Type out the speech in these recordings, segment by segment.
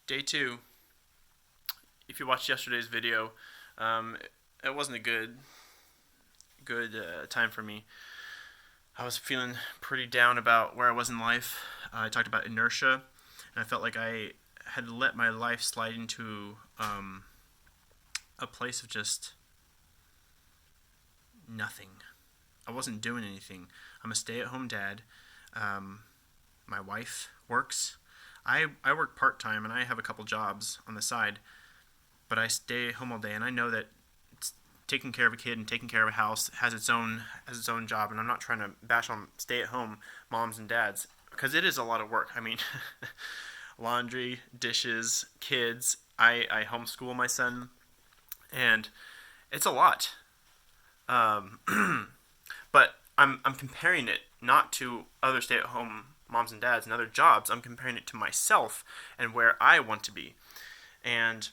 Day two. If you watched yesterday's video, it wasn't a good time for me. I was feeling pretty down about where I was in life. I talked about inertia, and I felt like I had let my life slide into a place of just nothing. I wasn't doing anything. I'm a stay-at-home dad. My wife works. I work part-time, and I have a couple jobs on the side, but I stay home all day, and I know that taking care of a kid and taking care of a house has its own job, and I'm not trying to bash on stay-at-home moms and dads because it is a lot of work. I mean, laundry, dishes, kids. I homeschool my son, and it's a lot. Um, but I'm comparing it not to other stay-at-home moms and dads and other jobs. I'm comparing it to myself and where I want to be. And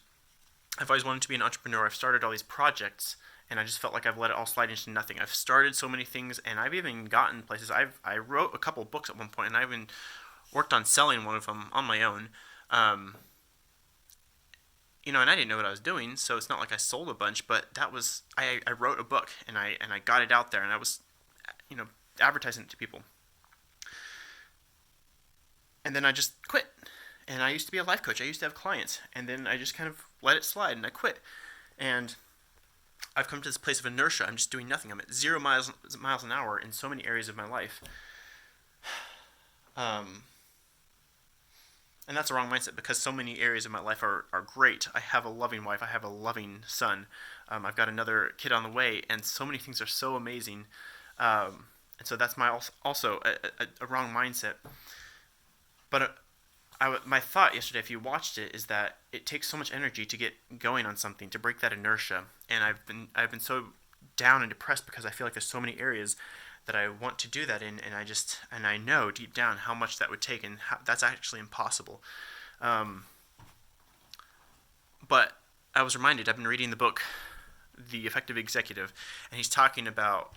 I've always wanted to be an entrepreneur. I've started all these projects, and I just felt like I've let it all slide into nothing. I've started so many things, and I've even gotten places. I wrote a couple books at one point, and I even worked on selling one of them on my own. And I didn't know what I was doing, so it's not like I sold a bunch, but that was I wrote a book, and I got it out there, and I was, advertising it to people. And then I just quit. And I used to be a life coach. I used to have clients, and then I just kind of let it slide, and I quit. And I've come to this place of inertia. I'm just doing nothing. I'm at 0 miles an hour in so many areas of my life. And that's the wrong mindset because so many areas of my life are great. I have a loving wife. I have a loving son. I've got another kid on the way, and so many things are so amazing. And so that's also a wrong mindset. But my thought yesterday, if you watched it, is that it takes so much energy to get going on something, to break that inertia. And I've been so down and depressed because I feel like there's so many areas that I want to do that in, and I know deep down how much that would take, and that's actually impossible. But I was reminded, I've been reading the book The Effective Executive, and he's talking about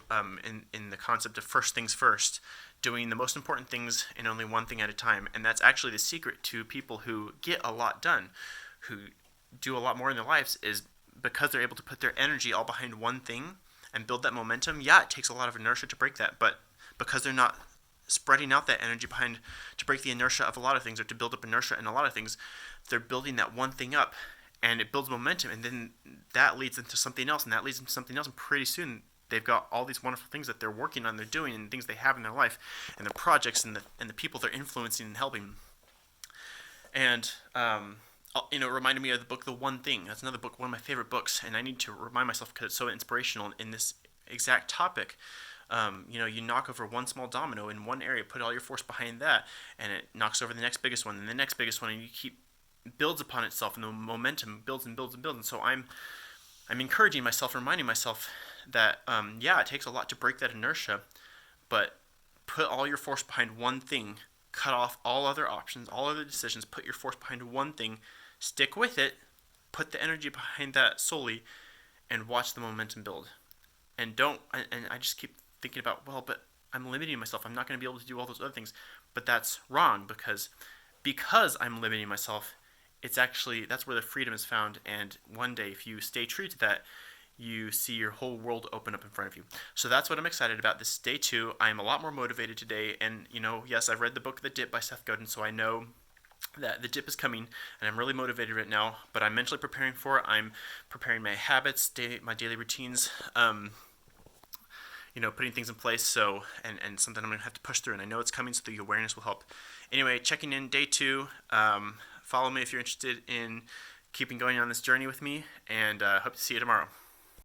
in the concept of first things first, doing the most important things and only one thing at a time. And that's actually the secret to people who get a lot done, who do a lot more in their lives, is because they're able to put their energy all behind one thing and build that momentum. Yeah, it takes a lot of inertia to break that, but because they're not spreading out that energy behind to break the inertia of a lot of things, or to build up inertia in a lot of things, they're building that one thing up, and it builds momentum, and then that leads into something else, and that leads into something else, and pretty soon they've got all these wonderful things that they're working on, they're doing, and things they have in their life, and the projects and the people they're influencing and helping. And it reminded me of the book The One Thing. That's another book, one of my favorite books, and I need to remind myself because it's so inspirational in this exact topic. You knock over one small domino in one area, put all your force behind that, and it knocks over the next biggest one, and the next biggest one, and you keep builds upon itself, and the momentum builds and builds and builds. And so I'm encouraging myself, reminding myself that it takes a lot to break that inertia, but put all your force behind one thing, cut off all other options, all other decisions, put your force behind one thing, stick with it, put the energy behind that solely, and watch the momentum build. And I just keep thinking about, but I'm limiting myself. I'm not going to be able to do all those other things. But that's wrong because I'm limiting myself, that's where the freedom is found. And one day, if you stay true to that, you see your whole world open up in front of you. So that's what I'm excited about. This day 2, I'm a lot more motivated today. And, yes, I've read the book The Dip by Seth Godin, so I know that the dip is coming, and I'm really motivated right now. But I'm mentally preparing for it. I'm preparing my habits, my daily routines, putting things in place. So, and something I'm going to have to push through, and I know it's coming, so the awareness will help. Anyway, checking in day 2. Follow me if you're interested in keeping going on this journey with me, and hope to see you tomorrow.